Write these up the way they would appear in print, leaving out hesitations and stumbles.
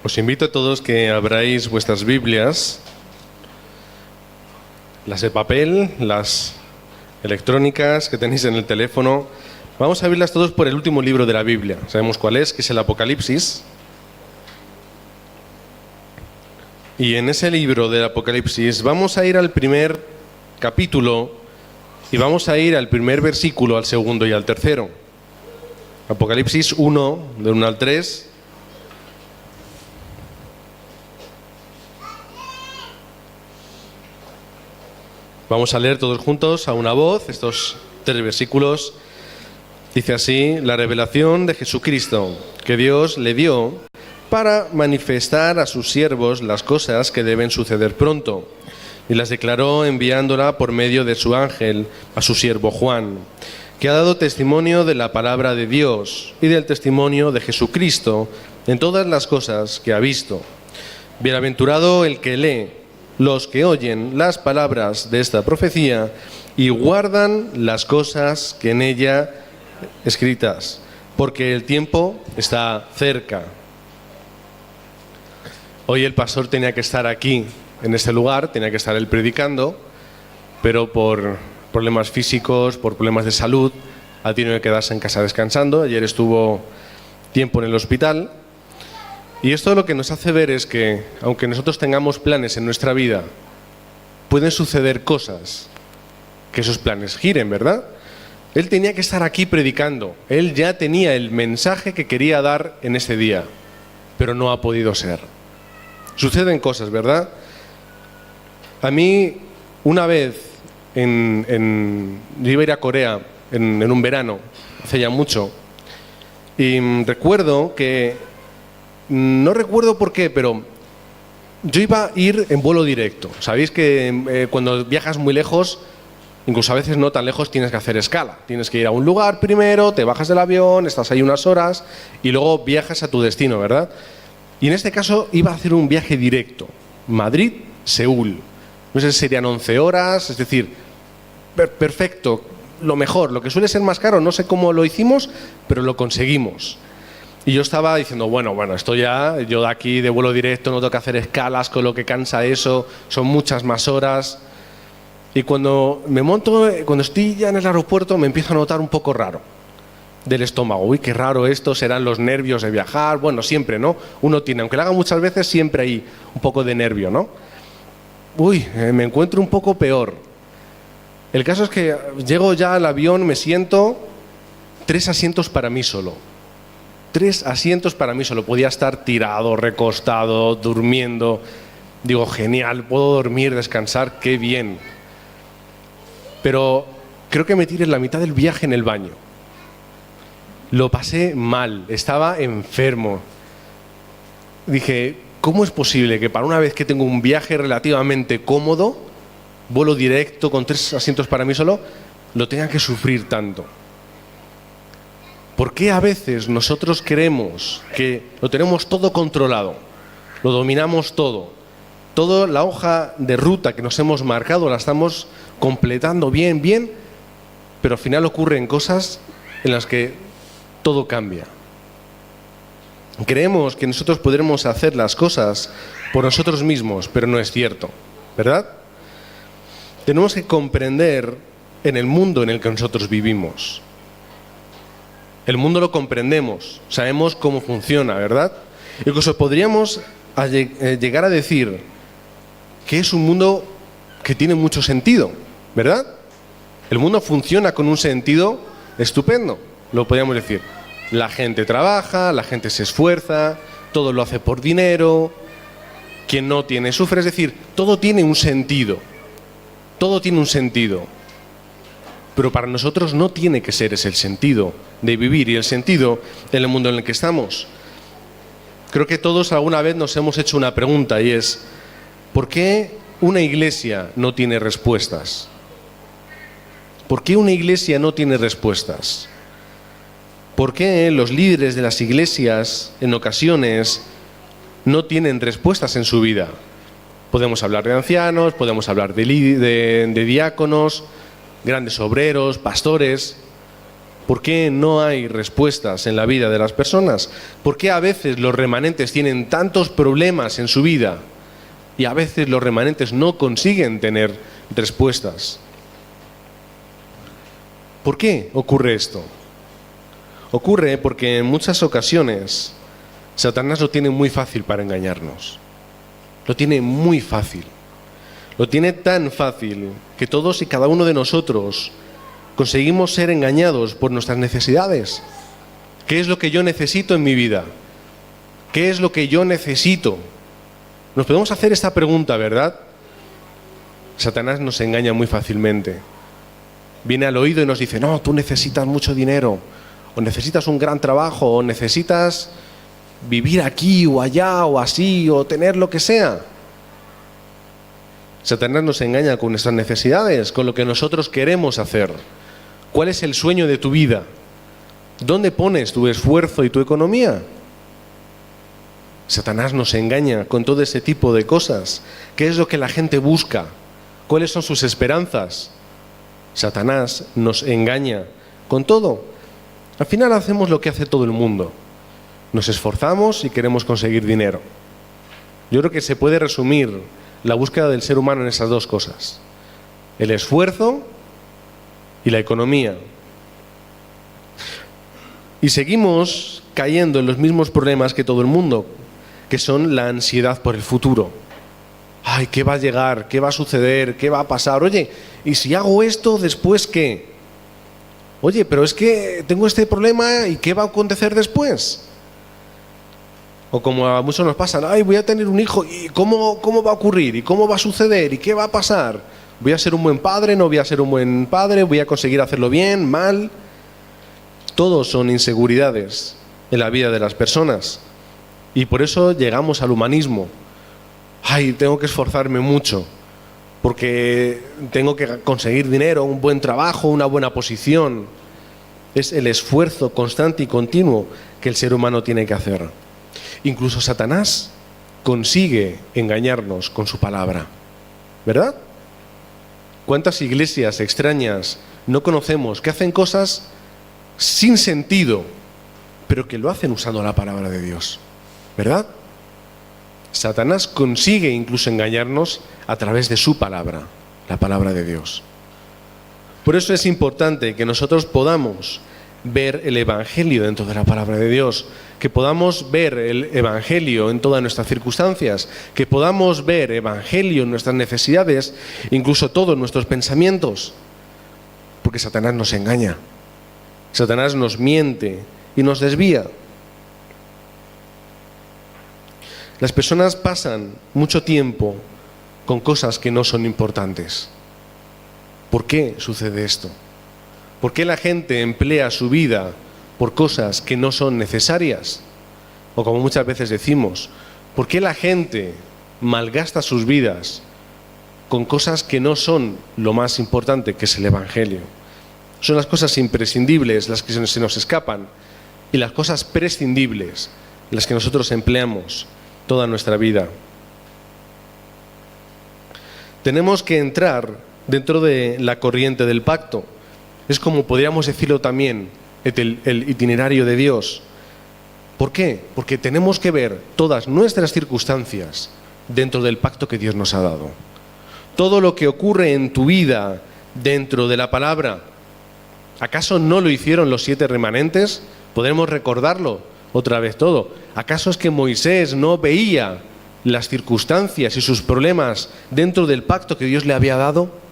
Os invito a todos que abráis vuestras Biblias, las de papel, las electrónicas que tenéis en el teléfono. Vamos a abrirlas todos por el último libro de la Biblia. Sabemos cuál es, que es el Apocalipsis. Y en ese libro del Apocalipsis vamos a ir al primer capítulo y vamos a ir al primer versículo, al segundo y al tercero. Apocalipsis 1, del 1 al 3. Vamos a leer todos juntos a una voz estos 3 versículos. Dice así: la revelación de Jesucristo que Dios le dio para manifestar a sus siervos las cosas que deben suceder pronto, y las declaró enviándola por medio de su ángel a su siervo Juan, que ha dado testimonio de la palabra de Dios y del testimonio de Jesucristo en todas las cosas que ha visto. Bienaventurado el que lee, los que oyen las palabras de esta profecía y guardan las cosas que en ella escritas, porque el tiempo está cerca. Hoy el pastor tenía que estar aquí, en este lugar, tenía que estar él predicando, pero por problemas físicos, por problemas de salud, ha tenido que quedarse en casa descansando. Ayer estuvo tiempo en el hospital. Y esto lo que nos hace ver es que, aunque nosotros tengamos planes en nuestra vida, pueden suceder cosas que esos planes giren, ¿verdad? Él tenía que estar aquí predicando. Él ya tenía el mensaje que quería dar en ese día, pero no ha podido ser. Suceden cosas, ¿verdad? A mí, una vez, yo iba a ir a Corea en un verano, hace ya mucho, y recuerdo que, no recuerdo por qué, pero yo iba a ir en vuelo directo. Sabéis que cuando viajas muy lejos, incluso a veces no tan lejos, tienes que hacer escala. Tienes que ir a un lugar primero, te bajas del avión, estás ahí unas horas y luego viajas a tu destino, ¿verdad? Y en este caso iba a hacer un viaje directo, Madrid-Seúl. No sé si serían 11 horas, es decir, perfecto, lo mejor. Lo que suele ser más caro, no sé cómo lo hicimos, pero lo conseguimos. Y yo estaba diciendo, bueno, esto ya, yo de aquí de vuelo directo no tengo que hacer escalas, con lo que cansa eso, son muchas más horas. Y cuando me monto, cuando estoy ya en el aeropuerto, me empiezo a notar un poco raro del estómago. Uy, qué raro esto, serán los nervios de viajar. Bueno, siempre, ¿no? Uno tiene, aunque lo haga muchas veces, siempre hay un poco de nervio, ¿no? Uy, me encuentro un poco peor. El caso es que llego ya al avión, me siento, 3 asientos para mí solo. 3 asientos para mí solo. Podía estar tirado, recostado, durmiendo. Digo, genial, puedo dormir, descansar, qué bien. Pero creo que me tiré la mitad del viaje en el baño. Lo pasé mal, estaba enfermo. Dije, ¿cómo es posible que para una vez que tengo un viaje relativamente cómodo, vuelo directo con 3 asientos para mí solo, lo tenga que sufrir tanto? ¿Por qué a veces nosotros creemos que lo tenemos todo controlado, lo dominamos todo? Toda la hoja de ruta que nos hemos marcado la estamos completando bien, pero al final ocurren cosas en las que todo cambia. Creemos que nosotros podremos hacer las cosas por nosotros mismos, pero no es cierto, ¿verdad? Tenemos que comprender en el mundo en el que nosotros vivimos. El mundo lo comprendemos, sabemos cómo funciona, ¿verdad? Incluso podríamos llegar a decir que es un mundo que tiene mucho sentido, ¿verdad? El mundo funciona con un sentido estupendo, lo podríamos decir. La gente trabaja, la gente se esfuerza, todo lo hace por dinero, quien no tiene sufre, es decir, todo tiene un sentido, todo tiene un sentido. Pero para nosotros no tiene que ser ese el sentido de vivir y el sentido en el mundo en el que estamos. Creo que todos alguna vez nos hemos hecho una pregunta y es, ¿por qué una iglesia no tiene respuestas? ¿Por qué una iglesia no tiene respuestas? ¿Por qué los líderes de las iglesias en ocasiones no tienen respuestas en su vida? Podemos hablar de ancianos, podemos hablar de diáconos, grandes obreros, pastores. ¿Por qué no hay respuestas en la vida de las personas? ¿Por qué a veces los remanentes tienen tantos problemas en su vida y a veces los remanentes no consiguen tener respuestas? ¿Por qué ocurre esto? Ocurre porque en muchas ocasiones Satanás lo tiene muy fácil para engañarnos. Lo tiene muy fácil. Lo tiene tan fácil que todos y cada uno de nosotros conseguimos ser engañados por nuestras necesidades. ¿Qué es lo que yo necesito en mi vida? ¿Qué es lo que yo necesito? Nos podemos hacer esta pregunta, ¿verdad? Satanás nos engaña muy fácilmente. Viene al oído y nos dice, no, tú necesitas mucho dinero, o necesitas un gran trabajo, o necesitas vivir aquí o allá o así, o tener lo que sea. Satanás nos engaña con nuestras necesidades, con lo que nosotros queremos hacer. ¿Cuál es el sueño de tu vida? ¿Dónde pones tu esfuerzo y tu economía? Satanás nos engaña con todo ese tipo de cosas. ¿Qué es lo que la gente busca? ¿Cuáles son sus esperanzas? Satanás nos engaña con todo. Al final hacemos lo que hace todo el mundo. Nos esforzamos y queremos conseguir dinero. Yo creo que se puede resumir la búsqueda del ser humano en esas dos cosas: el esfuerzo y la economía. Y seguimos cayendo en los mismos problemas que todo el mundo, que son la ansiedad por el futuro. Ay, ¿qué va a llegar? ¿Qué va a suceder? ¿Qué va a pasar? Oye, ¿y si hago esto, después qué? Oye, pero es que tengo este problema, ¿y qué va a acontecer después? O como a muchos nos pasa, ay, voy a tener un hijo, ¿y cómo va a ocurrir? ¿Y cómo va a suceder? ¿Y qué va a pasar? ¿Voy a ser un buen padre? ¿No voy a ser un buen padre? ¿Voy a conseguir hacerlo bien? ¿Mal? Todos son inseguridades en la vida de las personas. Y por eso llegamos al humanismo. Ay, tengo que esforzarme mucho, porque tengo que conseguir dinero, un buen trabajo, una buena posición. Es el esfuerzo constante y continuo que el ser humano tiene que hacer. Incluso Satanás consigue engañarnos con su palabra, ¿verdad? ¿Cuántas iglesias extrañas no conocemos que hacen cosas sin sentido, pero que lo hacen usando la palabra de Dios? ¿Verdad? Satanás consigue incluso engañarnos a través de su palabra, la palabra de Dios. Por eso es importante que nosotros podamos ver el Evangelio dentro de la palabra de Dios, que podamos ver el Evangelio en todas nuestras circunstancias, que podamos ver Evangelio en nuestras necesidades, incluso todos nuestros pensamientos, porque Satanás nos engaña, Satanás nos miente y nos desvía. Las personas pasan mucho tiempo con cosas que no son importantes. ¿Por qué sucede esto? ¿Por qué la gente emplea su vida por cosas que no son necesarias? O como muchas veces decimos, ¿por qué la gente malgasta sus vidas con cosas que no son lo más importante, que es el Evangelio? Son las cosas imprescindibles las que se nos escapan, y las cosas prescindibles las que nosotros empleamos toda nuestra vida. Tenemos que entrar dentro de la corriente del pacto. Es como podríamos decirlo también, el itinerario de Dios. ¿Por qué? Porque tenemos que ver todas nuestras circunstancias dentro del pacto que Dios nos ha dado. Todo lo que ocurre en tu vida dentro de la palabra. ¿Acaso no lo hicieron los 7 remanentes? Podremos recordarlo otra vez todo. ¿Acaso es que Moisés no veía las circunstancias y sus problemas dentro del pacto que Dios le había dado?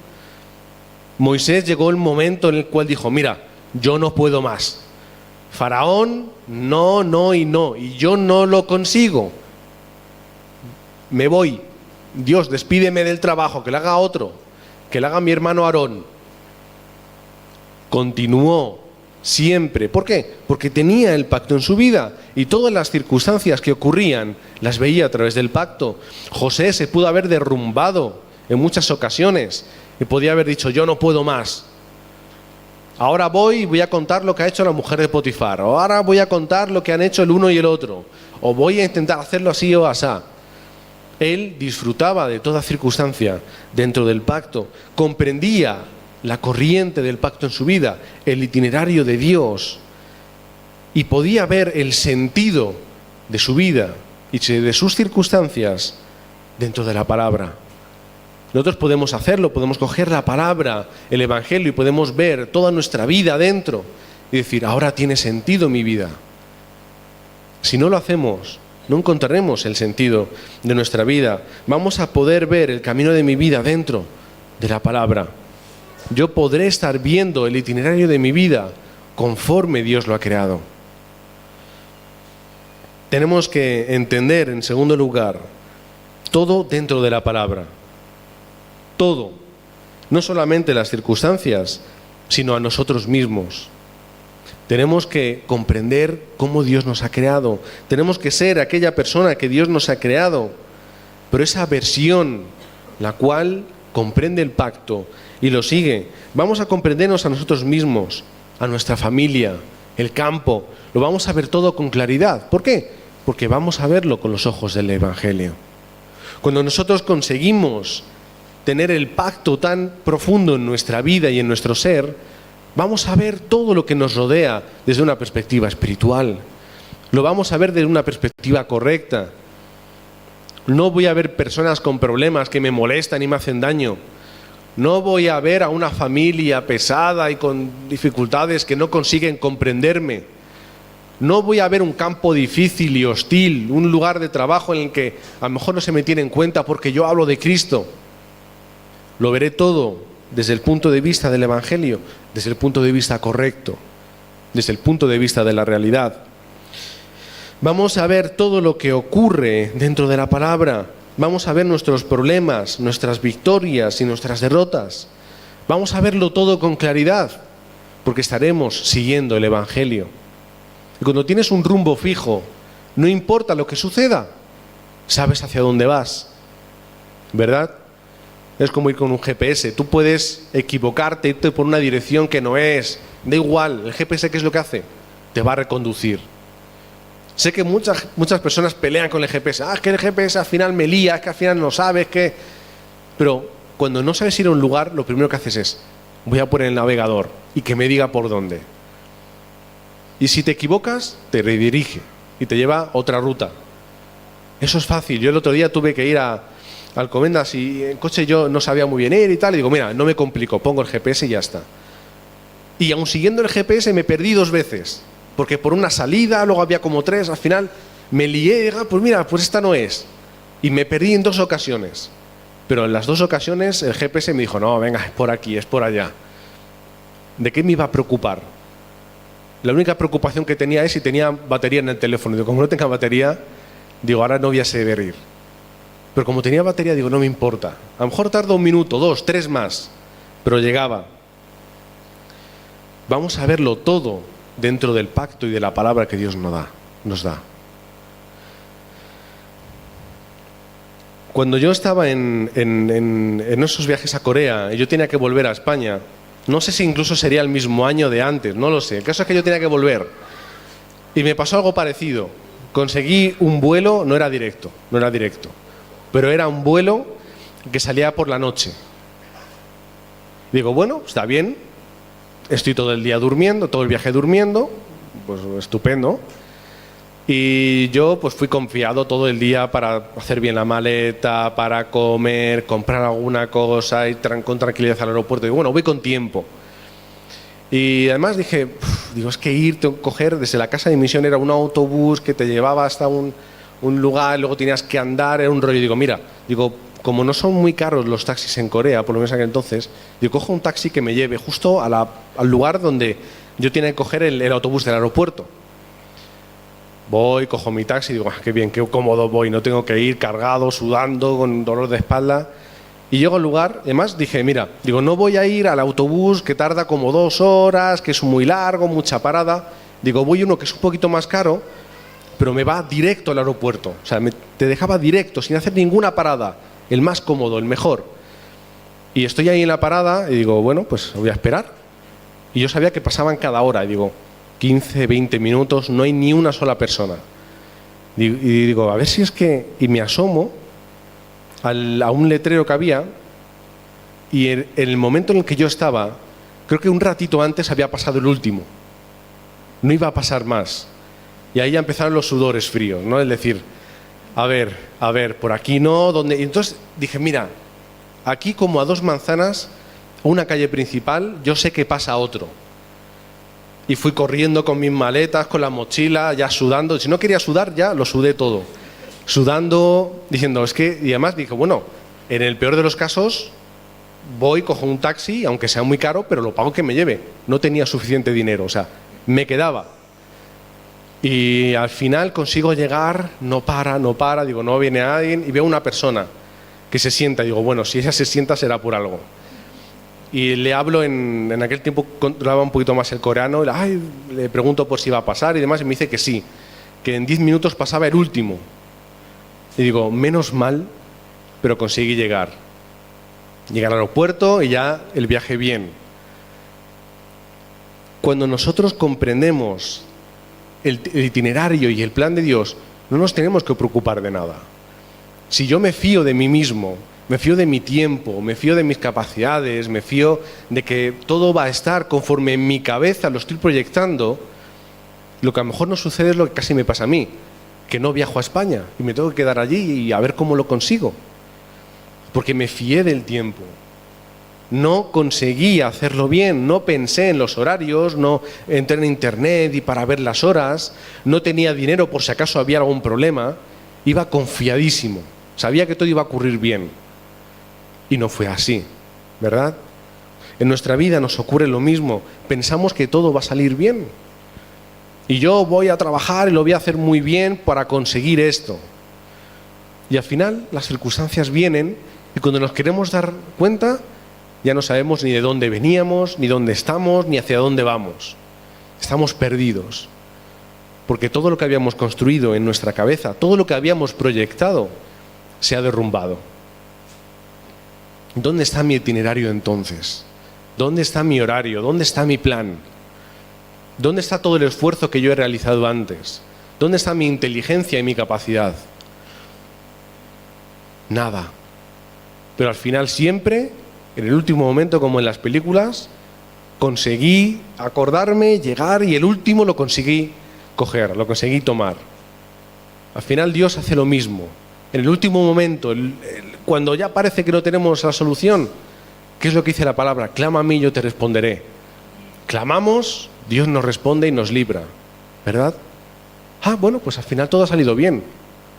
Moisés llegó el momento en el cual dijo, mira, yo no puedo más. Faraón, no, y yo no lo consigo. Me voy. Dios, despídeme del trabajo, que lo haga otro, que lo haga mi hermano Aarón. Continuó siempre. ¿Por qué? Porque tenía el pacto en su vida y todas las circunstancias que ocurrían las veía a través del pacto. José se pudo haber derrumbado en muchas ocasiones y podía haber dicho, yo no puedo más. Ahora voy a contar lo que ha hecho la mujer de Potifar, o ahora voy a contar lo que han hecho el uno y el otro, o voy a intentar hacerlo así o asá. Él disfrutaba de toda circunstancia dentro del pacto, comprendía la corriente del pacto en su vida, el itinerario de Dios, y podía ver el sentido de su vida y de sus circunstancias dentro de la palabra. Nosotros podemos hacerlo, podemos coger la palabra, el Evangelio, y podemos ver toda nuestra vida dentro y decir, ahora tiene sentido mi vida. Si no lo hacemos, no encontraremos el sentido de nuestra vida. Vamos a poder ver el camino de mi vida dentro de la palabra. Yo podré estar viendo el itinerario de mi vida conforme Dios lo ha creado. Tenemos que entender, en segundo lugar, todo dentro de la palabra. Todo. No solamente las circunstancias, sino a nosotros mismos. Tenemos que comprender cómo Dios nos ha creado. Tenemos que ser aquella persona que Dios nos ha creado. Pero esa versión, la cual comprende el pacto y lo sigue, vamos a comprendernos a nosotros mismos, a nuestra familia, el campo. Lo vamos a ver todo con claridad. ¿Por qué? Porque vamos a verlo con los ojos del Evangelio. Cuando nosotros conseguimos tener el pacto tan profundo en nuestra vida y en nuestro ser, vamos a ver todo lo que nos rodea desde una perspectiva espiritual. Lo vamos a ver desde una perspectiva correcta. No voy a ver personas con problemas que me molestan y me hacen daño. No voy a ver a una familia pesada y con dificultades que no consiguen comprenderme. No voy a ver un campo difícil y hostil, un lugar de trabajo en el que a lo mejor no se me tiene en cuenta porque yo hablo de Cristo. Lo veré todo desde el punto de vista del Evangelio, desde el punto de vista correcto, desde el punto de vista de la realidad. Vamos a ver todo lo que ocurre dentro de la palabra. Vamos a ver nuestros problemas, nuestras victorias y nuestras derrotas. Vamos a verlo todo con claridad, porque estaremos siguiendo el Evangelio. Y cuando tienes un rumbo fijo, no importa lo que suceda, sabes hacia dónde vas, ¿verdad? Es como ir con un GPS. Tú puedes equivocarte, irte por una dirección que no es. Da igual, el GPS, ¿qué es lo que hace? Te va a reconducir. Sé que muchas personas pelean con el GPS. Es que el GPS al final me lía, es que al final no sabes que... Pero cuando no sabes ir a un lugar, lo primero que haces es, voy a poner el navegador y que me diga por dónde. Y si te equivocas, te redirige y te lleva a otra ruta. Eso es fácil. Yo el otro día tuve que ir a Alcobendas y en coche yo no sabía muy bien ir y tal, y digo, mira, no me complico, pongo el GPS y ya está. Y aun siguiendo el GPS me perdí 2 veces, porque por una salida, luego había como 3, al final me lié y dije, pues mira, pues esta no es. Y me perdí en 2 ocasiones. Pero en las 2 ocasiones el GPS me dijo, no, venga, es por aquí, es por allá. ¿De qué me iba a preocupar? La única preocupación que tenía es si tenía batería en el teléfono. Digo, como no tenga batería, digo, ahora no voy a saber ir. Pero como tenía batería, digo, no me importa. A lo mejor tarda 1 minuto, 2, 3 más, pero llegaba. Vamos a verlo todo dentro del pacto y de la palabra que Dios nos da. Cuando yo estaba en esos viajes a Corea y yo tenía que volver a España, no sé si incluso sería el mismo año de antes, no lo sé. El caso es que yo tenía que volver. Y me pasó algo parecido. Conseguí un vuelo, no era directo, pero era un vuelo que salía por la noche. Digo, bueno, está bien, estoy todo el día durmiendo, todo el viaje durmiendo, pues estupendo. Y yo pues fui confiado todo el día para hacer bien la maleta, para comer, comprar alguna cosa, ir con tranquilidad al aeropuerto. Digo, bueno, voy con tiempo. Y además dije, es que coger desde la casa de misión era un autobús que te llevaba hasta un lugar, luego tenías que andar, era un rollo. Digo, mira, como no son muy caros los taxis en Corea, por lo menos aquel entonces, cojo un taxi que me lleve justo al lugar donde yo tenía que coger el autobús del aeropuerto. Voy, cojo mi taxi, digo, qué bien, qué cómodo voy, no tengo que ir cargado, sudando, con dolor de espalda. Y llego al lugar, además dije, mira, no voy a ir al autobús que tarda como 2 horas, que es muy largo, mucha parada. Digo, voy uno que es un poquito más caro, pero me va directo al aeropuerto. O sea, te dejaba directo, sin hacer ninguna parada. El más cómodo, el mejor. Y estoy ahí en la parada y digo, bueno, pues voy a esperar. Y yo sabía que pasaban cada hora. Y digo, 15, 20 minutos, no hay ni una sola persona. Y digo, a ver si es que... Y me asomo a un letrero que había Y en el momento en el que yo estaba, creo que un ratito antes había pasado el último. No iba a pasar más. Y ahí ya empezaron los sudores fríos, ¿no? Es decir, a ver, por aquí no, ¿dónde? Y entonces dije, mira, aquí como a 2 manzanas, una calle principal, yo sé que pasa otro. Y fui corriendo con mis maletas, con la mochila, ya sudando. Si no quería sudar, ya lo sudé todo. Sudando, diciendo, es que... Y además dije, bueno, en el peor de los casos, voy, cojo un taxi, aunque sea muy caro, pero lo pago que me lleve. No tenía suficiente dinero, o sea, me quedaba. Y al final consigo llegar, no para, digo, no viene nadie, y veo una persona que se sienta, y digo, bueno, si ella se sienta será por algo. Y le hablo, en aquel tiempo controlaba un poquito más el coreano, le pregunto por si va a pasar y demás, y me dice que sí, que en 10 minutos pasaba el último. Y digo, menos mal, pero conseguí llegar. Llegué al aeropuerto y ya el viaje bien. Cuando nosotros comprendemos el itinerario y el plan de Dios, no nos tenemos que preocupar de nada. Si yo me fío de mí mismo, me fío de mi tiempo, me fío de mis capacidades, me fío de que todo va a estar conforme en mi cabeza lo estoy proyectando, lo que a lo mejor no sucede es lo que casi me pasa a mí, que no viajo a España y me tengo que quedar allí y a ver cómo lo consigo. Porque me fié del tiempo. No conseguí hacerlo bien, no pensé en los horarios, no entré en internet y para ver las horas, no tenía dinero por si acaso había algún problema, iba confiadísimo, sabía que todo iba a ocurrir bien. Y no fue así, ¿verdad? En nuestra vida nos ocurre lo mismo, pensamos que todo va a salir bien. Y yo voy a trabajar y lo voy a hacer muy bien para conseguir esto. Y al final las circunstancias vienen y cuando nos queremos dar cuenta ya no sabemos ni de dónde veníamos, ni dónde estamos, ni hacia dónde vamos. Estamos perdidos. Porque todo lo que habíamos construido en nuestra cabeza, todo lo que habíamos proyectado, se ha derrumbado. ¿Dónde está mi itinerario entonces? ¿Dónde está mi horario? ¿Dónde está mi plan? ¿Dónde está todo el esfuerzo que yo he realizado antes? ¿Dónde está mi inteligencia y mi capacidad? Nada. Pero al final siempre, en el último momento, como en las películas, conseguí acordarme, llegar y el último lo conseguí coger, lo conseguí tomar. Al final Dios hace lo mismo. En el último momento, cuando ya parece que no tenemos la solución, ¿qué es lo que dice la palabra? Clama a mí y yo te responderé. Clamamos, Dios nos responde y nos libra, ¿verdad? Bueno, pues al final todo ha salido bien.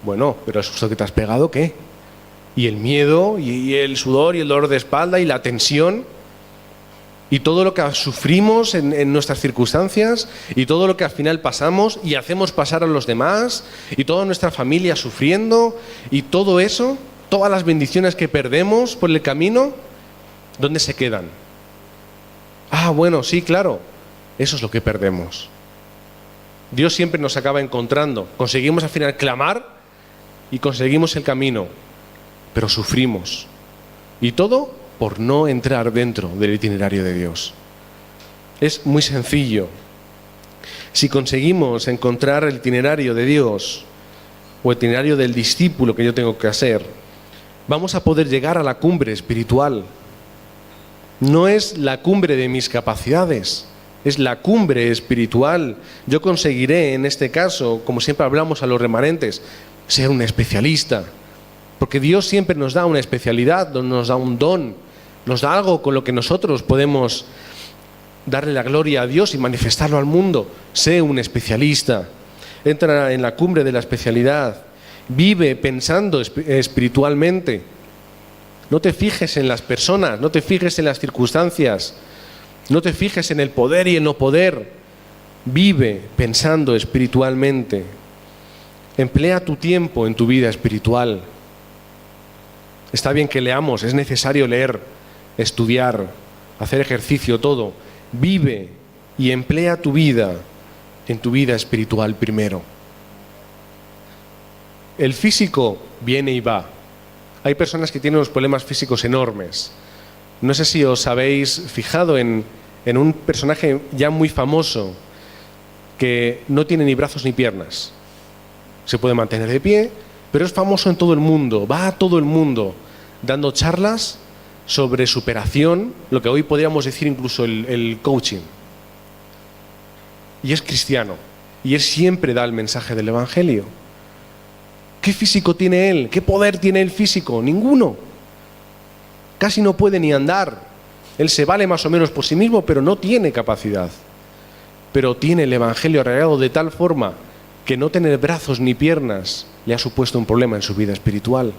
Bueno, pero el susto que te has pegado, ¿qué? Y el miedo, y el sudor, y el dolor de espalda, y la tensión, y todo lo que sufrimos en nuestras circunstancias, y todo lo que al final pasamos y hacemos pasar a los demás, y toda nuestra familia sufriendo, y todo eso, todas las bendiciones que perdemos por el camino, ¿dónde se quedan? Bueno, sí, claro, eso es lo que perdemos. Dios siempre nos acaba encontrando. Conseguimos al final clamar y conseguimos el camino, pero sufrimos. Y todo por no entrar dentro del itinerario de Dios. Es muy sencillo. Si conseguimos encontrar el itinerario de Dios o el itinerario del discípulo que yo tengo que hacer, vamos a poder llegar a la cumbre espiritual. No es la cumbre de mis capacidades, es la cumbre espiritual. Yo conseguiré, en este caso, como siempre hablamos a los remanentes, ser un especialista. Porque Dios siempre nos da una especialidad, nos da un don, nos da algo con lo que nosotros podemos darle la gloria a Dios y manifestarlo al mundo. Sé un especialista. Entra en la cumbre de la especialidad. Vive pensando espiritualmente. No te fijes en las personas, no te fijes en las circunstancias, no te fijes en el poder y el no poder. Vive pensando espiritualmente. Emplea tu tiempo en tu vida espiritual. Está bien que leamos, es necesario leer, estudiar, hacer ejercicio, todo. Vive y emplea tu vida en tu vida espiritual primero. El físico viene y va. Hay personas que tienen unos problemas físicos enormes. No sé si os habéis fijado en un personaje ya muy famoso que no tiene ni brazos ni piernas. Se puede mantener de pie, pero es famoso en todo el mundo, va a todo el mundo dando charlas sobre superación, lo que hoy podríamos decir incluso el coaching. Y es cristiano. Y él siempre da el mensaje del Evangelio. ¿Qué físico tiene él? ¿Qué poder tiene el físico? Ninguno. Casi no puede ni andar. Él se vale más o menos por sí mismo, pero no tiene capacidad. Pero tiene el Evangelio arraigado de tal forma que no tener brazos ni piernas le ha supuesto un problema en su vida espiritual.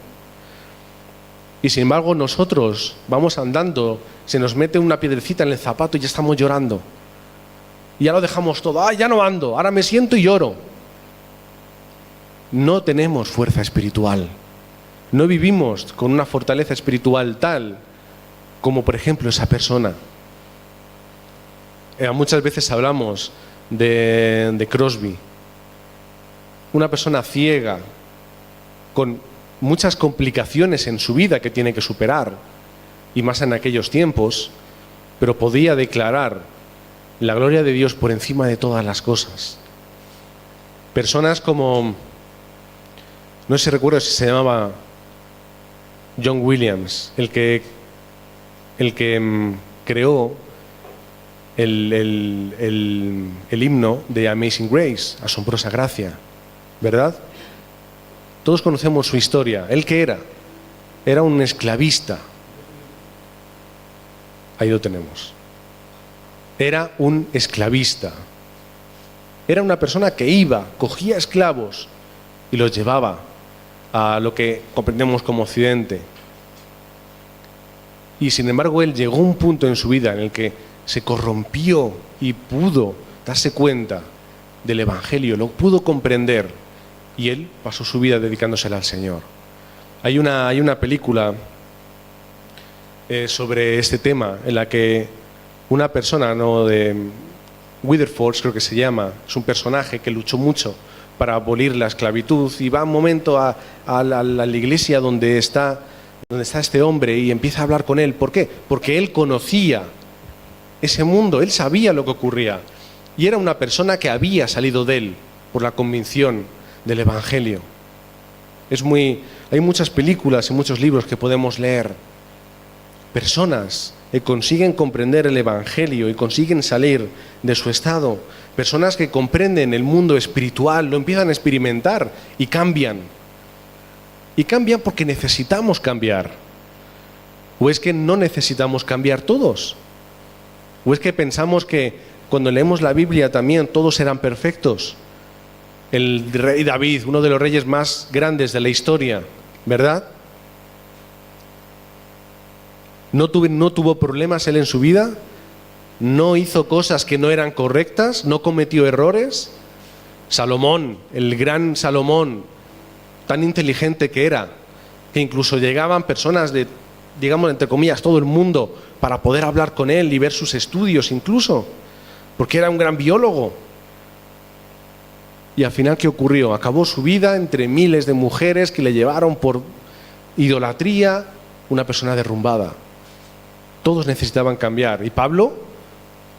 Y sin embargo nosotros vamos andando, se nos mete una piedrecita en el zapato y ya estamos llorando. Y ya lo dejamos todo. ¡Ah, ya no ando! Ahora me siento y lloro. No tenemos fuerza espiritual. No vivimos con una fortaleza espiritual tal como, por ejemplo, esa persona. Muchas veces hablamos de Crosby. Una persona ciega, con muchas complicaciones en su vida que tiene que superar, y más en aquellos tiempos, pero podía declarar la gloria de Dios por encima de todas las cosas. Personas como, no sé si recuerdo si se llamaba John Williams, el que creó el himno de Amazing Grace, Asombrosa Gracia, ¿verdad? Todos conocemos su historia. ¿Él qué era? Era un esclavista. Ahí lo tenemos. Era un esclavista. Era una persona que iba, cogía esclavos y los llevaba a lo que comprendemos como Occidente. Y sin embargo él llegó a un punto en su vida en el que se corrompió y pudo darse cuenta del Evangelio, lo pudo comprender, y él pasó su vida dedicándosela al Señor. Hay una película sobre este tema en la que una persona, de Witherford creo que se llama, es un personaje que luchó mucho para abolir la esclavitud, y va un momento a la iglesia donde está este hombre y empieza a hablar con él. ¿Por qué? Porque él conocía ese mundo, él sabía lo que ocurría, y era una persona que había salido de él por la convicción del Evangelio. Hay muchas películas y muchos libros que podemos leer. Personas que consiguen comprender el Evangelio y consiguen salir de su estado. Personas que comprenden el mundo espiritual, lo empiezan a experimentar y cambian. Y cambian porque necesitamos cambiar. ¿O es que no necesitamos cambiar todos? ¿O es que pensamos que cuando leemos la Biblia también todos serán perfectos? El rey David, uno de los reyes más grandes de la historia, ¿verdad? ¿No tuvo problemas él en su vida? ¿No hizo cosas que no eran correctas? ¿No cometió errores? Salomón, el gran Salomón, tan inteligente que era, que incluso llegaban personas de, digamos, entre comillas, todo el mundo para poder hablar con él y ver sus estudios incluso, porque era un gran biólogo. Y al final, ¿qué ocurrió? Acabó su vida entre miles de mujeres que le llevaron por idolatría, una persona derrumbada. Todos necesitaban cambiar. ¿Y Pablo?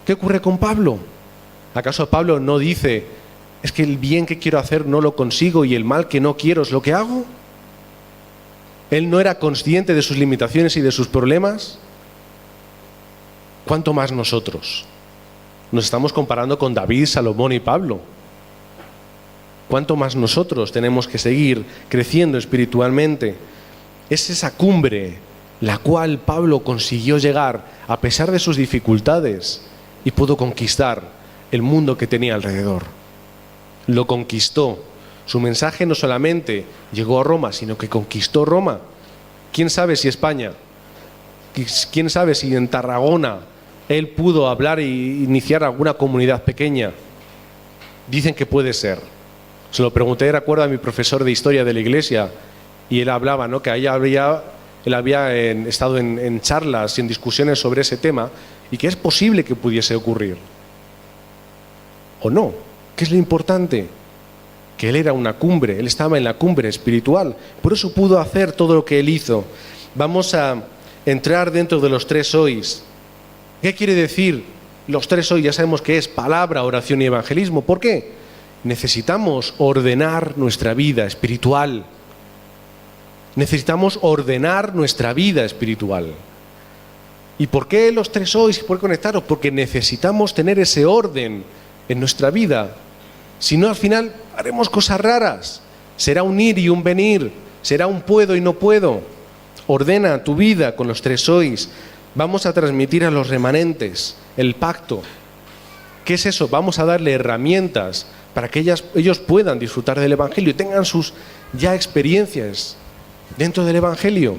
¿Qué ocurre con Pablo? ¿Acaso Pablo no dice, es que el bien que quiero hacer no lo consigo y el mal que no quiero es lo que hago? ¿Él no era consciente de sus limitaciones y de sus problemas? ¿Cuánto más nosotros? Nos estamos comparando con David, Salomón y Pablo. ¿Cuánto más nosotros tenemos que seguir creciendo espiritualmente? Es esa cumbre la cual Pablo consiguió llegar a pesar de sus dificultades y pudo conquistar el mundo que tenía alrededor. Lo conquistó. Su mensaje no solamente llegó a Roma, sino que conquistó Roma. ¿Quién sabe si España? ¿Quién sabe si en Tarragona él pudo hablar e iniciar alguna comunidad pequeña? Dicen que puede ser. Se lo pregunté, recuerdo, a mi profesor de historia de la iglesia, y él hablaba, ¿no?, que él había estado en charlas y en discusiones sobre ese tema, y que es posible que pudiese ocurrir. ¿O no? ¿Qué es lo importante? Que él era una cumbre, él estaba en la cumbre espiritual, por eso pudo hacer todo lo que él hizo. Vamos a entrar dentro de los 3 hoys. ¿Qué quiere decir los 3 hoys? Ya sabemos que es palabra, oración y evangelismo. ¿Por qué? Necesitamos ordenar nuestra vida espiritual. Necesitamos ordenar nuestra vida espiritual. ¿Y por qué los 3 sois? ¿Y por qué conectaros? Porque necesitamos tener ese orden en nuestra vida. Si no, al final haremos cosas raras. Será un ir y un venir. Será un puedo y no puedo. Ordena tu vida con los 3 sois. Vamos a transmitir a los remanentes el pacto. ¿Qué es eso? Vamos a darle herramientas para que ellos puedan disfrutar del Evangelio y tengan sus ya experiencias dentro del Evangelio.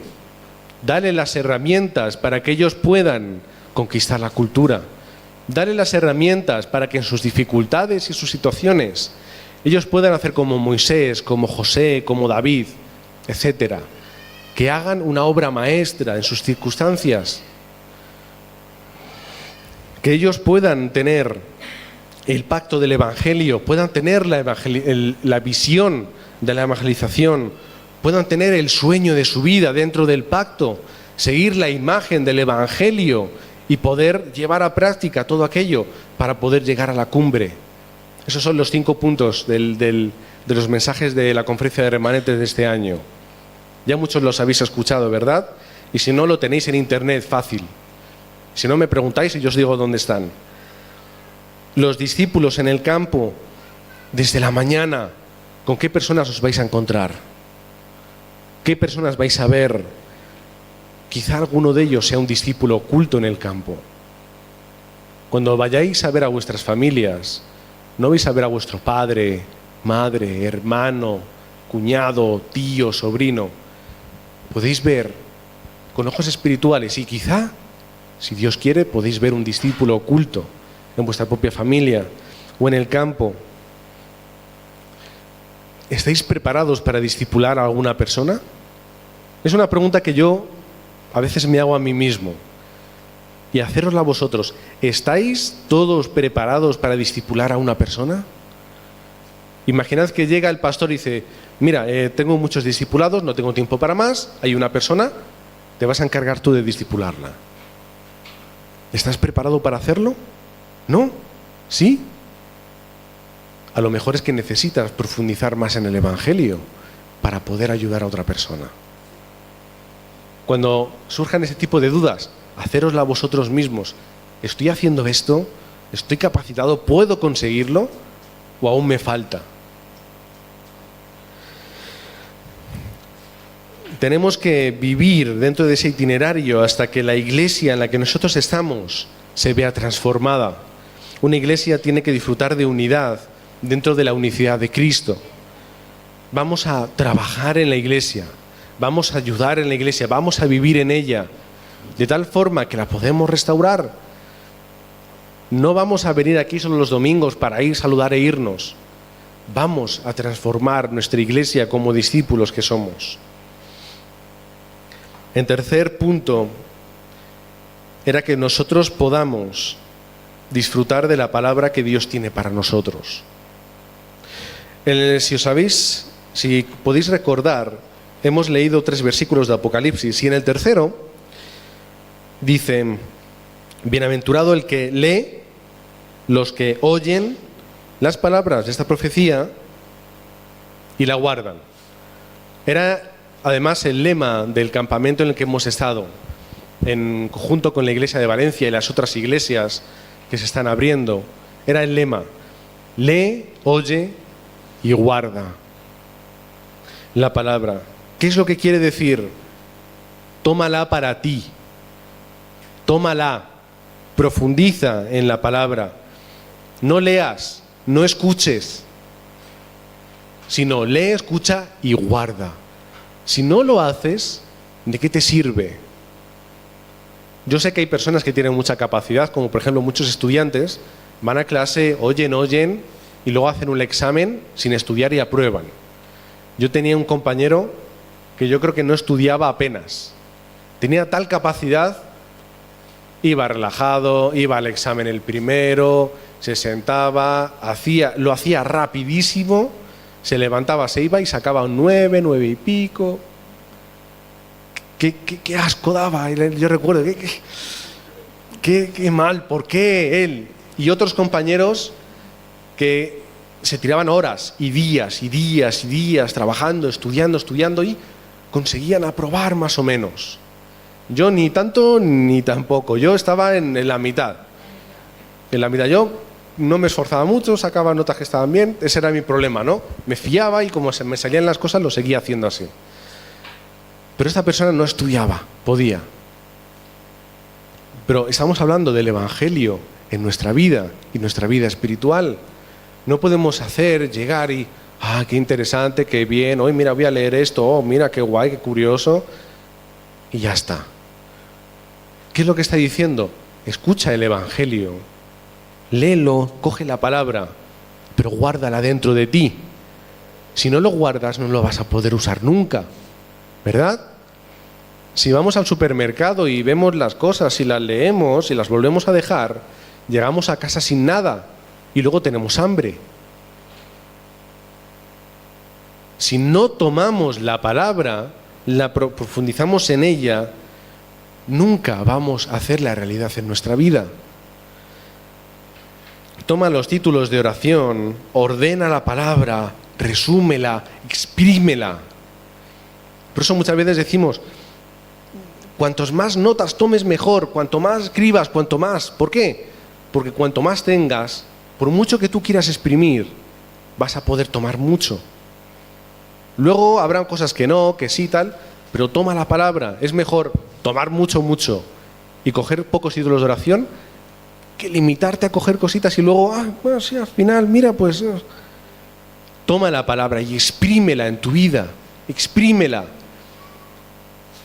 Dale las herramientas para que ellos puedan conquistar la cultura. Dale las herramientas para que en sus dificultades y sus situaciones ellos puedan hacer como Moisés, como José, como David, etc. Que hagan una obra maestra en sus circunstancias. Que ellos puedan tener el pacto del Evangelio, puedan tener la visión de la evangelización, puedan tener el sueño de su vida dentro del pacto, seguir la imagen del Evangelio y poder llevar a práctica todo aquello para poder llegar a la cumbre. Esos son los 5 puntos de los mensajes de la conferencia de remanentes de este año. Ya muchos los habéis escuchado, ¿verdad? Y si no, lo tenéis en internet fácil. Si no, me preguntáis y yo os digo dónde están. Los discípulos en el campo, desde la mañana, ¿con qué personas os vais a encontrar? ¿Qué personas vais a ver? Quizá alguno de ellos sea un discípulo oculto en el campo. Cuando vayáis a ver a vuestras familias, no vais a ver a vuestro padre, madre, hermano, cuñado, tío, sobrino. Podéis ver con ojos espirituales y quizá, si Dios quiere, podéis ver un discípulo oculto en vuestra propia familia o en el campo. ¿Estáis preparados para discipular a alguna persona? Es una pregunta que yo a veces me hago a mí mismo. Y hacérosla vosotros. ¿Estáis todos preparados para discipular a una persona? Imaginad que llega el pastor y dice: mira, tengo muchos discipulados, no tengo tiempo para más, hay una persona, te vas a encargar tú de discipularla. ¿Estás preparado para hacerlo? ¿No? ¿Sí? A lo mejor es que necesitas profundizar más en el Evangelio para poder ayudar a otra persona. Cuando surjan ese tipo de dudas, hacérosla vosotros mismos. ¿Estoy haciendo esto? ¿Estoy capacitado? ¿Puedo conseguirlo? ¿O aún me falta? Tenemos que vivir dentro de ese itinerario hasta que la iglesia en la que nosotros estamos se vea transformada. Una iglesia tiene que disfrutar de unidad dentro de la unicidad de Cristo. Vamos a trabajar en la iglesia, vamos a ayudar en la iglesia, vamos a vivir en ella, de tal forma que la podemos restaurar. No vamos a venir aquí solo los domingos para ir, saludar e irnos. Vamos a transformar nuestra iglesia como discípulos que somos. En tercer punto, era que nosotros podamos disfrutar de la palabra que Dios tiene para nosotros. Si podéis recordar, hemos leído 3 versículos de Apocalipsis y en el tercero dice: bienaventurado el que lee, los que oyen las palabras de esta profecía y la guardan. Era además el lema del campamento en el que hemos estado, en conjunto con la iglesia de Valencia y las otras iglesias que se están abriendo. Era el lema: lee, oye y guarda la palabra. ¿Qué es lo que quiere decir? Tómala para ti, tómala, profundiza en la palabra. No leas, no escuches, sino lee, escucha y guarda. Si no lo haces, ¿de qué te sirve? Yo sé que hay personas que tienen mucha capacidad, como por ejemplo muchos estudiantes, van a clase, oyen y luego hacen un examen sin estudiar y aprueban. Yo tenía un compañero que yo creo que no estudiaba apenas. Tenía tal capacidad, iba relajado, iba al examen el primero, se sentaba, lo hacía rapidísimo, se levantaba, se iba y sacaba un 9 y pico. Qué asco daba. Yo recuerdo, qué mal, ¿por qué él? Y otros compañeros que se tiraban horas y días trabajando, estudiando y conseguían aprobar más o menos. Yo ni tanto ni tampoco. Yo estaba en la mitad. En la mitad yo no me esforzaba mucho, sacaba notas que estaban bien. Ese era mi problema, ¿no? Me fiaba y como se me salían las cosas lo seguía haciendo así. Pero esta persona no estudiaba, podía. Pero estamos hablando del Evangelio en nuestra vida y nuestra vida espiritual. No podemos llegar y, qué interesante, qué bien, hoy mira, voy a leer esto, oh, mira, qué guay, qué curioso, y ya está. ¿Qué es lo que está diciendo? Escucha el Evangelio, léelo, coge la palabra, pero guárdala dentro de ti. Si no lo guardas, no lo vas a poder usar nunca, ¿verdad? Si vamos al supermercado y vemos las cosas y las leemos y las volvemos a dejar, llegamos a casa sin nada y luego tenemos hambre. Si no tomamos la palabra, la profundizamos en ella, nunca vamos a hacerla realidad en nuestra vida. Toma los títulos de oración, ordena la palabra, resúmela, exprímela. Por eso muchas veces decimos, cuantos más notas tomes mejor, cuanto más escribas, cuanto más. ¿Por qué? Porque cuanto más tengas, por mucho que tú quieras exprimir, vas a poder tomar mucho. Luego habrán cosas que no, que sí, tal, pero toma la palabra. Es mejor tomar mucho y coger pocos títulos de oración que limitarte a coger cositas y luego, bueno, sí, al final, mira, pues toma la palabra y exprímela en tu vida, exprímela.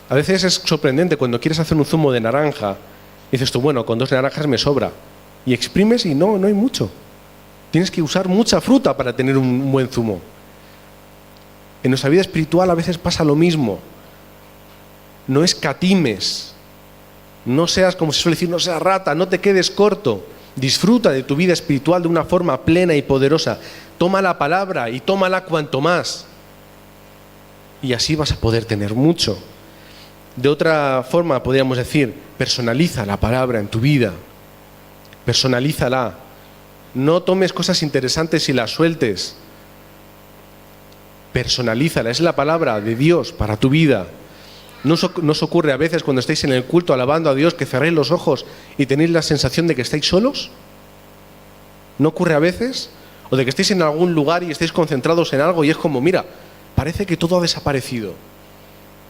A veces es sorprendente cuando quieres hacer un zumo de naranja, dices tú, bueno, con 2 naranjas me sobra, y exprimes y no hay mucho. Tienes que usar mucha fruta para tener un buen zumo. En nuestra vida espiritual a veces pasa lo mismo. No escatimes, no seas, como se suele decir, no seas rata, no te quedes corto. Disfruta de tu vida espiritual de una forma plena y poderosa. Toma la palabra y tómala cuanto más. Y así vas a poder tener mucho. De otra forma podríamos decir, personaliza la palabra en tu vida. Personalízala. No tomes cosas interesantes y las sueltes. Personalízala. Es la palabra de Dios para tu vida. ¿No os ocurre a veces cuando estáis en el culto alabando a Dios que cerréis los ojos y tenéis la sensación de que estáis solos? ¿No ocurre a veces? O de que estéis en algún lugar y estéis concentrados en algo y es como, mira, parece que todo ha desaparecido.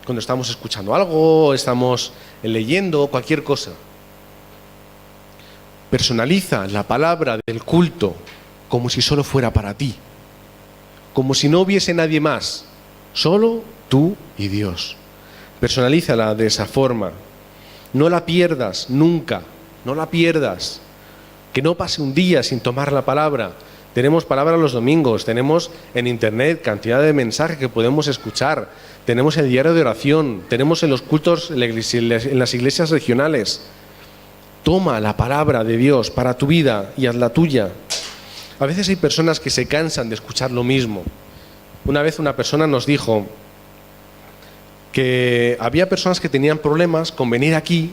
Cuando estamos escuchando algo, estamos leyendo, cualquier cosa. Personaliza la palabra del culto como si solo fuera para ti. Como si no hubiese nadie más. Solo tú y Dios. Personalízala de esa forma. No la pierdas nunca. No la pierdas. Que no pase un día sin tomar la palabra. Tenemos palabra los domingos, tenemos en internet cantidad de mensajes que podemos escuchar, tenemos el diario de oración, tenemos en los cultos, en las iglesias regionales. Toma la palabra de Dios para tu vida y hazla tuya. A veces hay personas que se cansan de escuchar lo mismo. Una vez una persona nos dijo que había personas que tenían problemas con venir aquí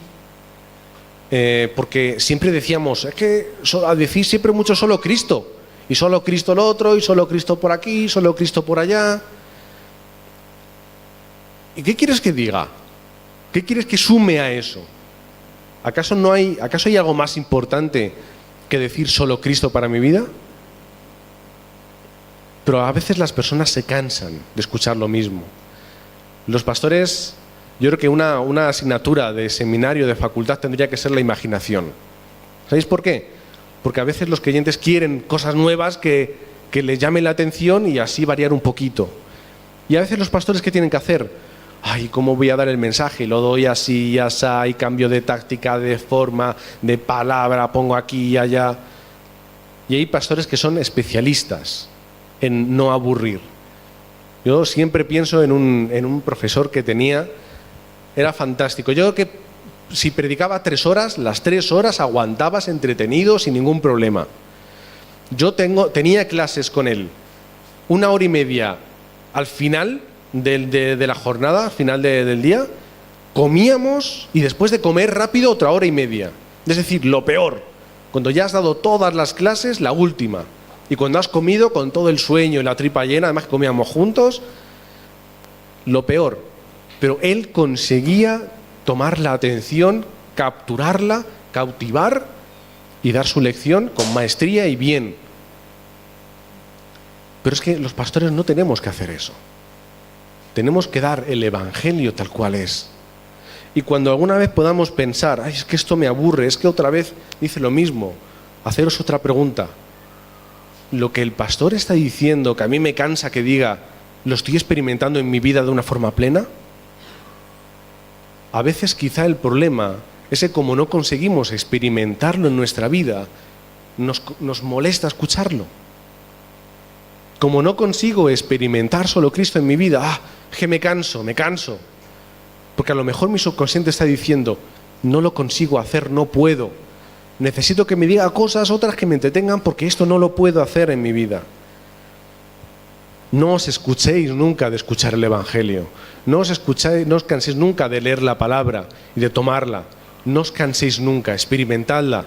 porque siempre decíamos, es que decís siempre mucho solo Cristo. Y solo Cristo lo otro, y solo Cristo por aquí, y solo Cristo por allá. ¿Y qué quieres que diga? ¿Qué quieres que sume a eso? ¿Acaso hay algo más importante que decir solo Cristo para mi vida? Pero a veces las personas se cansan de escuchar lo mismo. Los pastores, yo creo que una asignatura de seminario, de facultad, tendría que ser la imaginación. ¿Sabéis por qué? Porque a veces los creyentes quieren cosas nuevas que les llamen la atención y así variar un poquito. Y a veces los pastores, ¿qué tienen que hacer? ¿Cómo voy a dar el mensaje? Lo doy así y así, y cambio de táctica, de forma, de palabra, pongo aquí y allá. Y hay pastores que son especialistas en no aburrir. Yo siempre pienso en un profesor que tenía, era fantástico. Yo creo que si predicaba 3 horas, las 3 horas aguantabas entretenido sin ningún problema. Yo tenía clases con él 1 hora y media al final de la jornada, al final del día, comíamos y después de comer rápido otra 1 hora y media. Es decir, lo peor, cuando ya has dado todas las clases, la última. Y cuando has comido con todo el sueño y la tripa llena, además que comíamos juntos, lo peor. Pero él conseguía tomar la atención, capturarla, cautivar y dar su lección con maestría y bien. Pero es que los pastores no tenemos que hacer eso. Tenemos que dar el Evangelio tal cual es. Y cuando alguna vez podamos pensar, ay, es que esto me aburre, es que otra vez dice lo mismo, haceros otra pregunta. Lo que el pastor está diciendo, que a mí me cansa que diga, ¿lo estoy experimentando en mi vida de una forma plena? A veces quizá el problema es que como no conseguimos experimentarlo en nuestra vida, nos molesta escucharlo. Como no consigo experimentar solo Cristo en mi vida, es que me canso. Porque a lo mejor mi subconsciente está diciendo, no lo consigo hacer, no puedo. Necesito que me diga cosas, otras que me entretengan, porque esto no lo puedo hacer en mi vida. No os escuchéis nunca de escuchar el Evangelio. No os canséis nunca de leer la palabra y de tomarla. No os canséis nunca, experimentadla.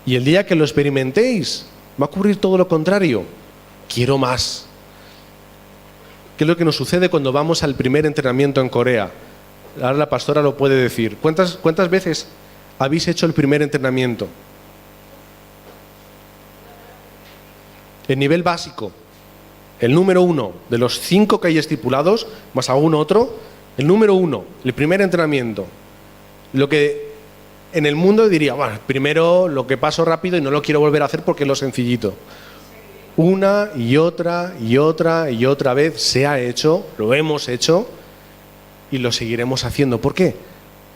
Y el día que lo experimentéis, va a ocurrir todo lo contrario. Quiero más. ¿Qué es lo que nos sucede cuando vamos al primer entrenamiento en Corea? Ahora la pastora lo puede decir. ¿Cuántas veces habéis hecho el primer entrenamiento? El nivel básico, el número 1, de los 5 que hay estipulados, más aún otro, el número 1, el primer entrenamiento. Lo que en el mundo diría, bueno, primero lo que paso rápido y no lo quiero volver a hacer porque es lo sencillito. Una y otra vez se ha hecho, lo hemos hecho y lo seguiremos haciendo. ¿Por qué?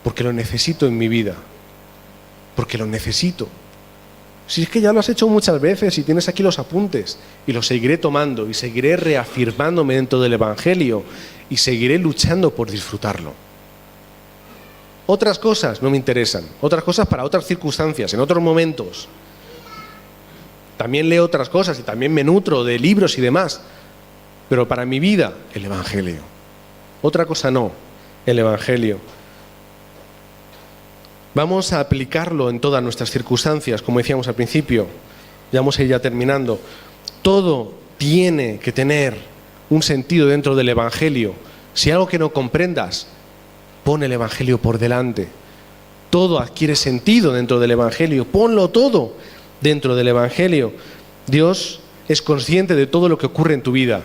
Porque lo necesito en mi vida. Porque lo necesito. Si es que ya lo has hecho muchas veces y tienes aquí los apuntes, y los seguiré tomando y seguiré reafirmándome dentro del Evangelio y seguiré luchando por disfrutarlo. Otras cosas no me interesan, otras cosas para otras circunstancias, en otros momentos. También leo otras cosas y también me nutro de libros y demás, pero para mi vida, el Evangelio. Otra cosa no, el Evangelio. Vamos a aplicarlo en todas nuestras circunstancias, como decíamos al principio. Ya vamos a ir ya terminando. Todo tiene que tener un sentido dentro del Evangelio. Si hay algo que no comprendas, pon el Evangelio por delante. Todo adquiere sentido dentro del Evangelio. Ponlo todo dentro del Evangelio. Dios es consciente de todo lo que ocurre en tu vida.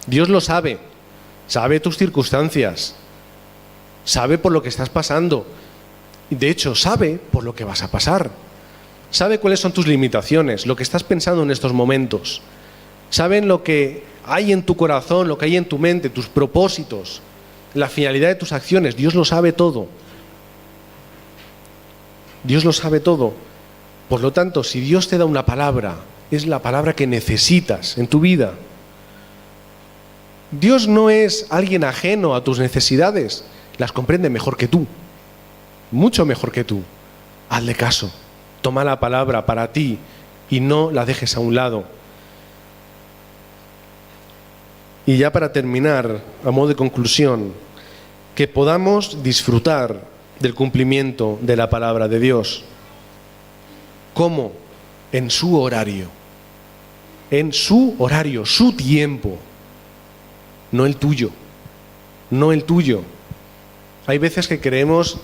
Dios lo sabe. Sabe tus circunstancias. Sabe por lo que estás pasando. De hecho, sabe por lo que vas a pasar. Sabe cuáles son tus limitaciones, lo que estás pensando en estos momentos. Sabe lo que hay en tu corazón, lo que hay en tu mente, tus propósitos, la finalidad de tus acciones. Dios lo sabe todo. Dios lo sabe todo. Por lo tanto, si Dios te da una palabra, es la palabra que necesitas en tu vida. Dios no es alguien ajeno a tus necesidades, las comprende mejor que tú. Mucho mejor que tú. Hazle caso. Toma la palabra para ti y no la dejes a un lado. Y ya para terminar, a modo de conclusión, que podamos disfrutar del cumplimiento de la palabra de Dios. ¿Cómo? En su horario. En su horario, su tiempo. No el tuyo. No el tuyo. Hay veces que queremos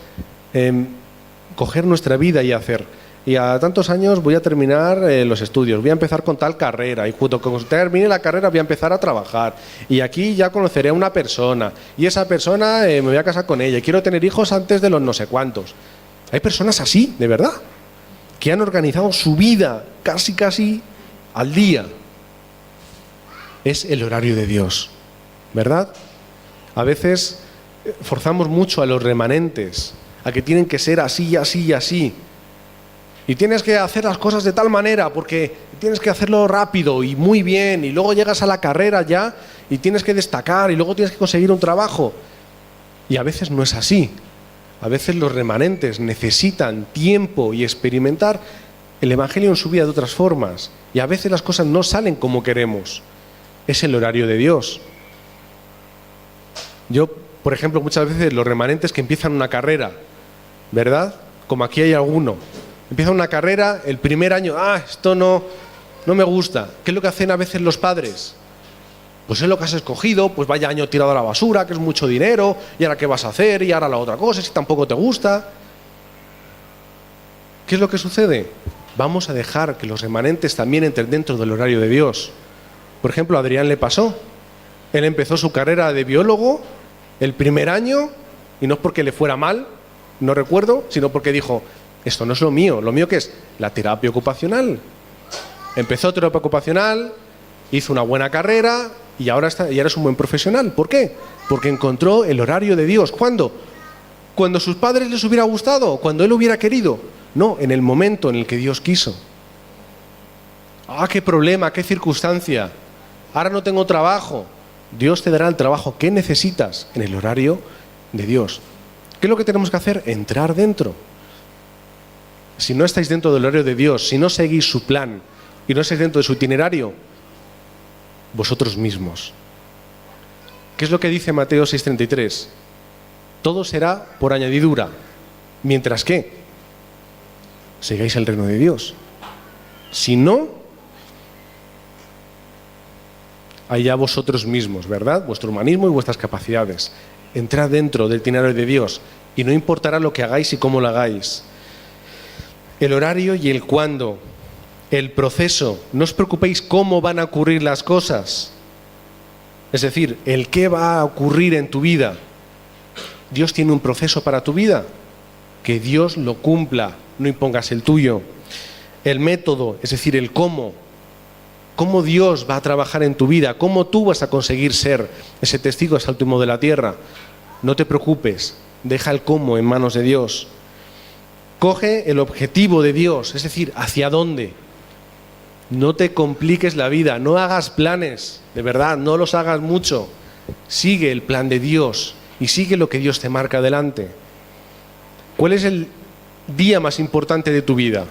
coger nuestra vida y hacer. Y a tantos años voy a terminar los estudios, voy a empezar con tal carrera, y cuando termine la carrera voy a empezar a trabajar, y aquí ya conoceré a una persona, y esa persona me voy a casar con ella, y quiero tener hijos antes de los no sé cuántos. Hay personas así, de verdad, que han organizado su vida casi al día. Es el horario de Dios, ¿verdad? A veces forzamos mucho a los remanentes a que tienen que ser así, así y así. Y tienes que hacer las cosas de tal manera porque tienes que hacerlo rápido y muy bien, y luego llegas a la carrera ya y tienes que destacar y luego tienes que conseguir un trabajo. Y a veces no es así. A veces los remanentes necesitan tiempo y experimentar el Evangelio en su vida de otras formas. Y a veces las cosas no salen como queremos. Es el horario de Dios. Yo, por ejemplo, muchas veces los remanentes que empiezan una carrera, ¿verdad? Como aquí hay alguno. Empieza una carrera, el primer año, esto no me gusta. ¿Qué es lo que hacen a veces los padres? Pues es lo que has escogido, pues vaya año tirado a la basura, que es mucho dinero, y ahora qué vas a hacer, y ahora la otra cosa, si tampoco te gusta. ¿Qué es lo que sucede? Vamos a dejar que los remanentes también entren dentro del horario de Dios. Por ejemplo, a Adrián le pasó. Él empezó su carrera de biólogo el primer año, y no es porque le fuera mal, no recuerdo, sino porque dijo, esto no es lo mío ¿qué es? La terapia ocupacional. Empezó terapia ocupacional, hizo una buena carrera y ahora es un buen profesional. ¿Por qué? Porque encontró el horario de Dios. ¿Cuándo? ¿Cuando sus padres les hubiera gustado? ¿Cuando él hubiera querido? No, en el momento en el que Dios quiso. Ah, qué problema, qué circunstancia. Ahora no tengo trabajo. Dios te dará el trabajo que necesitas en el horario de Dios. ¿Qué es lo que tenemos que hacer? Entrar dentro. Si no estáis dentro del horario de Dios, si no seguís su plan y no estáis dentro de su itinerario, vosotros mismos. ¿Qué es lo que dice Mateo 6:33? Todo será por añadidura, mientras que sigáis el reino de Dios. Si no, allá vosotros mismos, ¿verdad? Vuestro humanismo y vuestras capacidades. Entrad dentro del itinerario de Dios y no importará lo que hagáis y cómo lo hagáis. El horario y el cuándo, el proceso. No os preocupéis cómo van a ocurrir las cosas. Es decir, el qué va a ocurrir en tu vida. Dios tiene un proceso para tu vida. Que Dios lo cumpla, no impongas el tuyo. El método, es decir, el cómo. Cómo Dios va a trabajar en tu vida, cómo tú vas a conseguir ser ese testigo hasta el último de la tierra. No te preocupes, deja el cómo en manos de Dios. Coge el objetivo de Dios, es decir, hacia dónde. No te compliques la vida, no hagas planes, de verdad, no los hagas mucho. Sigue el plan de Dios y sigue lo que Dios te marca delante. ¿Cuál es el día más importante de tu vida?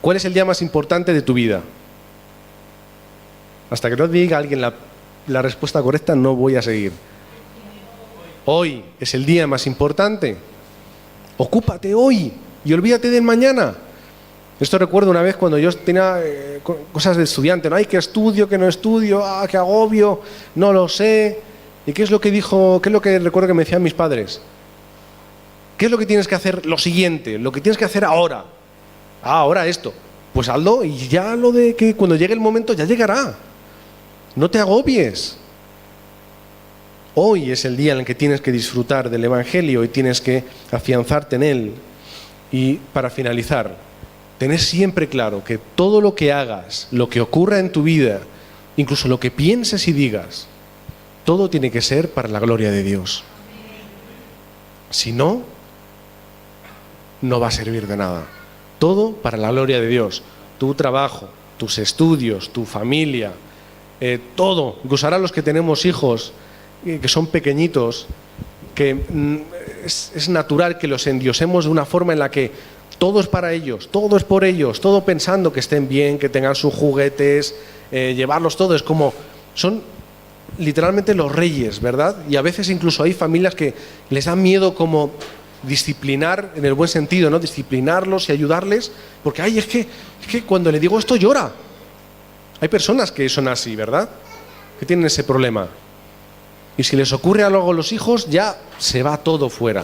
¿Cuál es el día más importante de tu vida? Hasta que no diga alguien la respuesta correcta, no voy a seguir. Hoy es el día más importante. Ocúpate hoy y olvídate del mañana. Esto recuerdo una vez cuando yo tenía cosas de estudiante, ¿no? Ay, que estudio, que no estudio, que agobio, no lo sé. ¿Y qué es lo que dijo, qué es lo que recuerdo que me decían mis padres? ¿Qué es lo que tienes que hacer? Lo siguiente, lo que tienes que hacer ahora. Ahora esto. Pues hazlo y ya lo de que cuando llegue el momento ya llegará. No te agobies. Hoy es el día en el que tienes que disfrutar del Evangelio y tienes que afianzarte en él. Y para finalizar, tenés siempre claro que todo lo que hagas, lo que ocurra en tu vida, incluso lo que pienses y digas, todo tiene que ser para la gloria de Dios. Si no, no va a servir de nada. Todo para la gloria de Dios. Tu trabajo, tus estudios, tu familia, todo. Incluso ahora los que tenemos hijos que son pequeñitos, que es natural que los endiosemos de una forma en la que todo es para ellos, todo es por ellos, todo pensando que estén bien, que tengan sus juguetes, llevarlos todo, es como, son literalmente los reyes, ¿verdad? Y a veces incluso hay familias que les da miedo como disciplinar, en el buen sentido, ¿no? Disciplinarlos y ayudarles, porque ay, es que cuando le digo esto llora. Hay personas que son así, ¿verdad? Que tienen ese problema. Y si les ocurre algo a los hijos, ya se va todo fuera.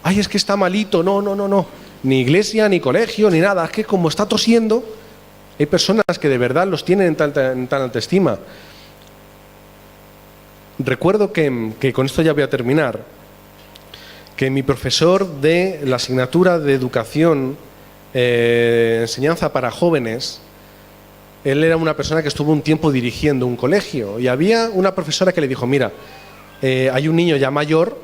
Ay, es que está malito, no. Ni iglesia, ni colegio, ni nada. Es que como está tosiendo, hay personas que de verdad los tienen en tan alta estima. Recuerdo que con esto ya voy a terminar, que mi profesor de la asignatura de educación, enseñanza para jóvenes, él era una persona que estuvo un tiempo dirigiendo un colegio y había una profesora que le dijo, mira, hay un niño ya mayor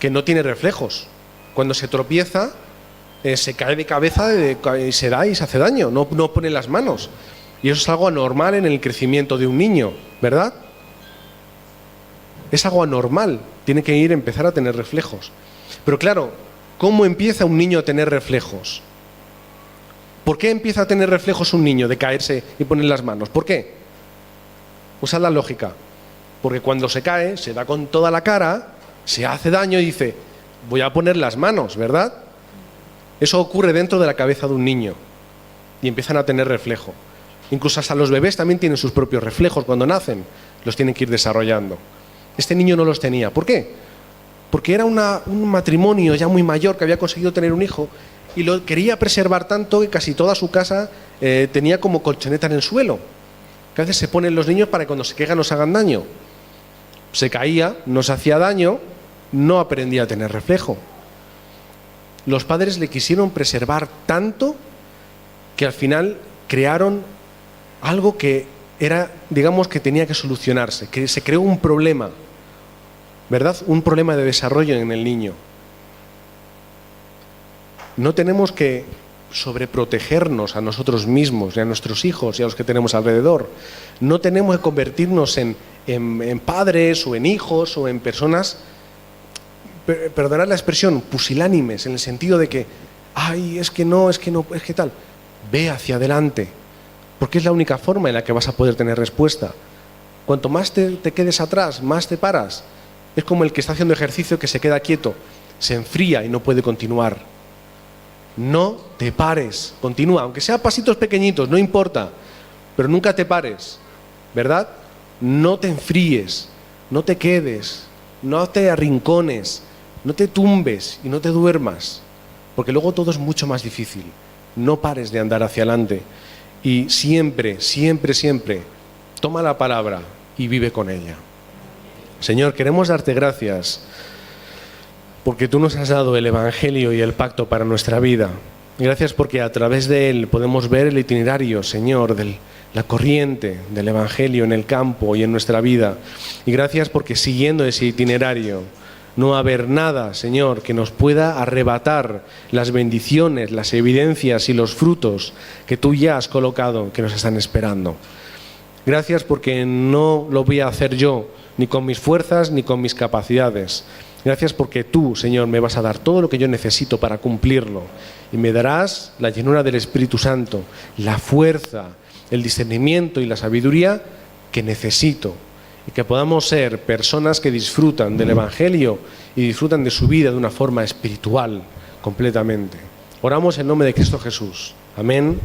que no tiene reflejos. Cuando se tropieza, se cae de cabeza y se da y se hace daño, no pone las manos. Y eso es algo anormal en el crecimiento de un niño, ¿verdad? Es algo anormal, tiene que empezar a tener reflejos. Pero claro, ¿cómo empieza un niño a tener reflejos? ¿Por qué empieza a tener reflejos un niño de caerse y poner las manos? ¿Por qué? Usa la lógica. Porque cuando se cae, se da con toda la cara, se hace daño y dice, voy a poner las manos, ¿verdad? Eso ocurre dentro de la cabeza de un niño y empiezan a tener reflejo. Incluso hasta los bebés también tienen sus propios reflejos cuando nacen, los tienen que ir desarrollando. Este niño no los tenía. ¿Por qué? Porque era un matrimonio ya muy mayor que había conseguido tener un hijo y lo quería preservar tanto que casi toda su casa tenía como colchoneta en el suelo. Que a veces se ponen los niños para que cuando se caigan no se hagan daño. Se caía, no se hacía daño, no aprendía a tener reflejo. Los padres le quisieron preservar tanto que al final crearon algo que era, digamos, que tenía que solucionarse, que se creó un problema, ¿verdad? Un problema de desarrollo en el niño. No tenemos que sobreprotegernos a nosotros mismos y a nuestros hijos y a los que tenemos alrededor. No tenemos que convertirnos en padres o en hijos o en personas, perdonad la expresión, pusilánimes, en el sentido de que, ay, es que tal. Ve hacia adelante, porque es la única forma en la que vas a poder tener respuesta. Cuanto más te quedes atrás, más te paras. Es como el que está haciendo ejercicio que se queda quieto, se enfría y no puede continuar. No te pares, continúa, aunque sea pasitos pequeñitos, no importa, pero nunca te pares, ¿verdad? No te enfríes, no te quedes, no te arrincones, no te tumbes y no te duermas, porque luego todo es mucho más difícil. No pares de andar hacia adelante y siempre, siempre, siempre toma la palabra y vive con ella. Señor, queremos darte gracias porque tú nos has dado el Evangelio y el pacto para nuestra vida. Gracias porque a través de él podemos ver el itinerario, Señor, de la corriente del Evangelio en el campo y en nuestra vida. Y gracias porque siguiendo ese itinerario no va a haber nada, Señor, que nos pueda arrebatar las bendiciones, las evidencias y los frutos que tú ya has colocado, que nos están esperando. Gracias porque no lo voy a hacer yo, ni con mis fuerzas, ni con mis capacidades. Gracias porque tú, Señor, me vas a dar todo lo que yo necesito para cumplirlo. Y me darás la llenura del Espíritu Santo, la fuerza, el discernimiento y la sabiduría que necesito. Y que podamos ser personas que disfrutan del Evangelio y disfrutan de su vida de una forma espiritual completamente. Oramos en nombre de Cristo Jesús. Amén.